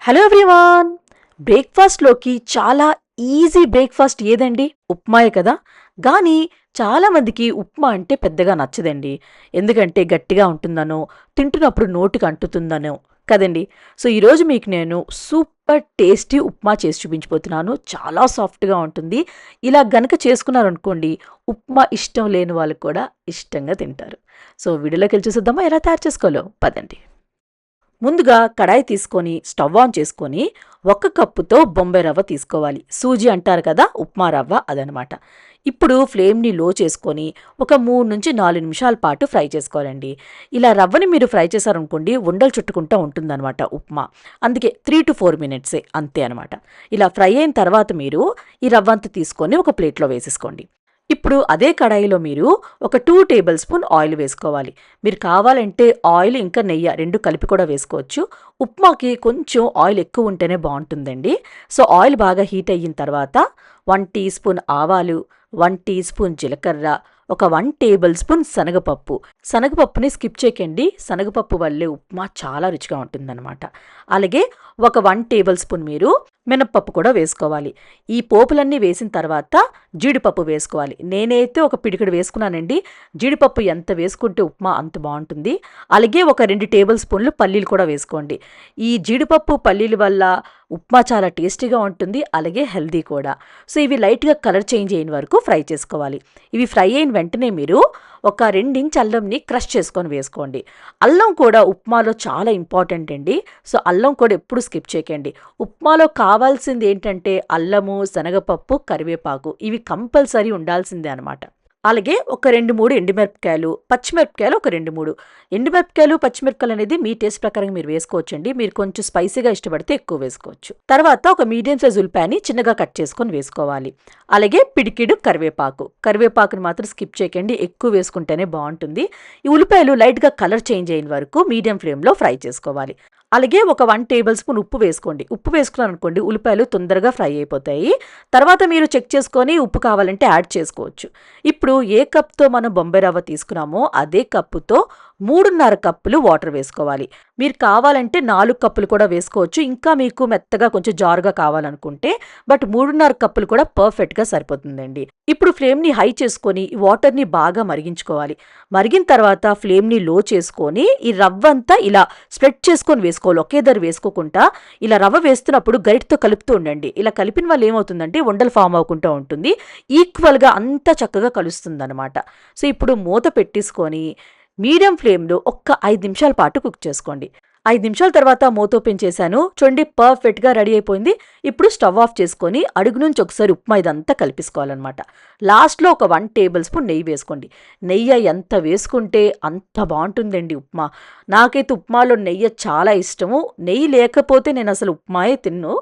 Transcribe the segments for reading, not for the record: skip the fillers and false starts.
Hello everyone. బ్రేక్ఫాస్ట్లోకి చాలా easy breakfast ఏదండి? ఉప్మాయే కదా. కానీ చాలామందికి ఉప్మా అంటే పెద్దగా నచ్చదండి. ఎందుకంటే గట్టిగా ఉంటుందనో, తింటున్నప్పుడు నోటికి అంటుతుందనో కదండి. సో ఈరోజు మీకు నేను సూపర్ టేస్టీ ఉప్మా చేసి చూపించబోతున్నాను. చాలా సాఫ్ట్గా ఉంటుంది. ఇలా గనక చేసుకున్నారనుకోండి, ఉప్మా ఇష్టం లేని వాళ్ళు కూడా ఇష్టంగా తింటారు. సో వీడియోలోకి వెళ్ళి చూసేద్దామా ఎలా తయారు చేసుకోవాలో? పదండి. ముందుగా కడాయి తీసుకొని స్టవ్ ఆన్ చేసుకొని 1 కప్పుతో బొంబాయి రవ్వ తీసుకోవాలి. సూజీ అంటారు కదా, ఉప్మా రవ్వ అదనమాట. ఇప్పుడు ఫ్లేమ్ని లో చేసుకొని ఒక 3-4 నిమిషాల పాటు ఫ్రై చేసుకోవాలండి. ఇలా రవ్వని మీరు ఫ్రై చేశారనుకోండి, ఉండలు చుట్టుకుంటూ ఉంటుందన్నమాట ఉప్మా. అందుకే 3-4 మినిట్సే అంతే అనమాట. ఇలా ఫ్రై అయిన తర్వాత మీరు ఈ రవ్వంతా తీసుకొని ఒక ప్లేట్లో వేసేసుకోండి. ఇప్పుడు అదే కడాయిలో మీరు ఒక 2 టేబుల్ స్పూన్ ఆయిల్ వేసుకోవాలి. మీరు కావాలంటే ఆయిల్ ఇంకా నెయ్యి 2 కలిపి కూడా వేసుకోవచ్చు. ఉప్మాకి కొంచెం ఆయిల్ ఎక్కువ ఉంటేనే బాగుంటుందండి. సో ఆయిల్ బాగా హీట్ అయిన తర్వాత 1 టీ స్పూన్ ఆవాలు, 1 టీ స్పూన్ జీలకర్ర, ఒక 1 టేబుల్ స్పూన్ శనగపప్పు. శనగపప్పుని స్కిప్ చేయకండి. శనగపప్పు వల్లే ఉప్మా చాలా రుచిగా ఉంటుందన్నమాట. అలాగే ఒక 1 టేబుల్ స్పూన్ మీరు మినప్పప్పు కూడా వేసుకోవాలి. ఈ పోపులన్నీ వేసిన తర్వాత జీడిపప్పు వేసుకోవాలి. నేనైతే ఒక పిడికెడు వేసుకున్నానండి. జీడిపప్పు ఎంత వేసుకుంటే ఉప్మా అంత బాగుంటుంది. అలాగే ఒక 2 టేబుల్ స్పూన్లు పల్లీలు కూడా వేసుకోండి. ఈ జీడిపప్పు పల్లీల వల్ల ఉప్మా చాలా టేస్టీగా ఉంటుంది. అలాగే హెల్దీ కూడా. సో ఇవి లైట్గా కలర్ చేంజ్ అయిన వరకు ఫ్రై చేసుకోవాలి. ఇవి ఫ్రై అయిన వెంటనే మీరు ఒక 2 ఇంచ్ అల్లంని క్రష్ చేసుకొని వేసుకోండి. అల్లం కూడా ఉప్మాలో చాలా ఇంపార్టెంట్ అండి. సో అల్లం కూడా ఎప్పుడు స్కిప్ చేయకండి. ఉప్మాలో కావాల్సింది ఏంటంటే అల్లము, శనగపప్పు, కరివేపాకు ఇవి కంపల్సరీ ఉండాల్సిందే అనమాట. అలాగే ఒక 2-3 ఎండుమిరపకాయలు, పచ్చిమిరపకాయలు ఒక 2-3. ఎండుమిరపకాయలు, పచ్చిమిరపకాయలు అనేది మీ టేస్ట్ ప్రకారం మీరు వేసుకోవచ్చండి. మీరు కొంచెం స్పైసీగా ఇష్టపడితే ఎక్కువ వేసుకోవచ్చు. తర్వాత ఒక మీడియం సైజ్ ఉల్లిపాయని చిన్నగా కట్ చేసుకొని వేసుకోవాలి. అలాగే పిడికిడు కరివేపాకుని మాత్రం స్కిప్ చేయకండి. ఎక్కువ వేసుకుంటేనే బాగుంటుంది. ఈ ఉల్లిపాయలు లైట్గా కలర్ చేంజ్ అయిన వరకు మీడియం ఫ్లేమ్లో ఫ్రై చేసుకోవాలి. అలాగే ఒక 1 టేబుల్ స్పూన్ ఉప్పు వేసుకోండి. ఉప్పు వేసుకున్నారనుకోండి ఉల్లిపాయలు తొందరగా ఫ్రై అయిపోతాయి. తర్వాత మీరు చెక్ చేసుకొని ఉప్పు కావాలంటే యాడ్ చేసుకోవచ్చు. ఇప్పుడు ఏ కప్తో మనం బొంబాయి రవ్వ తీసుకున్నామో అదే కప్పుతో 3.5 కప్పులు వాటర్ వేసుకోవాలి. మీరు కావాలంటే 4 కప్పులు కూడా వేసుకోవచ్చు. ఇంకా మీకు మెత్తగా కొంచెం జారుగా కావాలనుకుంటే. బట్ 3.5 కప్పులు కూడా పర్ఫెక్ట్గా సరిపోతుందండి. ఇప్పుడు ఫ్లేమ్ని హై చేసుకొని ఈ వాటర్ని బాగా మరిగించుకోవాలి. మరిగిన తర్వాత ఫ్లేమ్ని లో చేసుకొని ఈ రవ్వంతా ఇలా స్ప్రెడ్ చేసుకొని వేసుకోవాలి. ఒకే దరి వేసుకోకుండా ఇలా రవ్వ వేస్తున్నప్పుడు గరిటతో కలుపుతూ ఉండండి. ఇలా కలిపిన వల్ల ఏమవుతుందంటే ఉండలు ఫామ్ అవ్వకుండా ఉంటుంది. ఈక్వల్గా అంతా చక్కగా కలుస్తుంది అనమాట. సో ఇప్పుడు మూత పెట్టేసుకొని మీడియం ఫ్లేమ్లో ఒక్క 5 నిమిషాల పాటు కుక్ చేసుకోండి. 5 నిమిషాల తర్వాత మూత ఓపెన్ చేశాను. చూడండి పర్ఫెక్ట్గా రెడీ అయిపోయింది. ఇప్పుడు స్టవ్ ఆఫ్ చేసుకొని అడుగు నుంచి ఒకసారి ఉప్మా ఇదంతా కలిపేసుకోవాలన్నమాట. లాస్ట్లో ఒక 1 టేబుల్ స్పూన్ నెయ్యి వేసుకోండి. నెయ్యి ఎంత వేసుకుంటే అంత బాగుంటుందండి ఉప్మా. నాకైతే ఉప్మాలో నెయ్యి చాలా ఇష్టము. నెయ్యి లేకపోతే నేను అసలు ఉప్మాయే తిన్ను.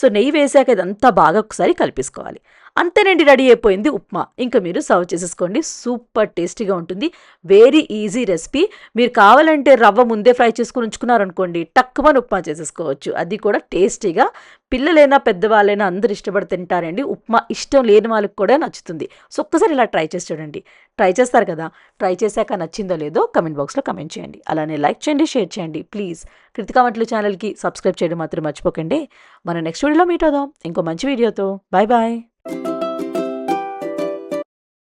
సో నెయ్యి వేసాక ఇదంతా బాగా ఒకసారి కలిపేసుకోవాలి. అంతేనండి, రెడీ అయిపోయింది ఉప్మా. ఇంకా మీరు సర్వ్ చేసేసుకోండి. సూపర్ టేస్టీగా ఉంటుంది. Very easy recipe. మీరు కావాలంటే రవ్వ ముందే ఫ్రై చేసుకుని ఉంచుకున్నారనుకోండి, టక్కుమని ఉప్మా చేసేసుకోవచ్చు. అది కూడా టేస్టీగా. పిల్లలైనా పెద్దవాళ్ళైనా అందరూ ఇష్టపడి తింటారండి. ఉప్మా ఇష్టం లేని వాళ్ళకి కూడా నచ్చుతుంది. సో ఒక్కసారి ఇలా ట్రై చేసి చూడండి. ట్రై చేస్తారు కదా. ట్రై చేశాక నచ్చిందో లేదో కమెంట్ బాక్స్లో కమెంట్ చేయండి. అలానే లైక్ చేయండి, షేర్ చేయండి. ప్లీజ్ కృతికా వంటలు ఛానల్కి సబ్స్క్రైబ్ చేయడం మాత్రం మర్చిపోకండి. మనం నెక్స్ట్ వీడియోలో మీట్ అవుదాం ఇంకో మంచి వీడియోతో. Bye bye.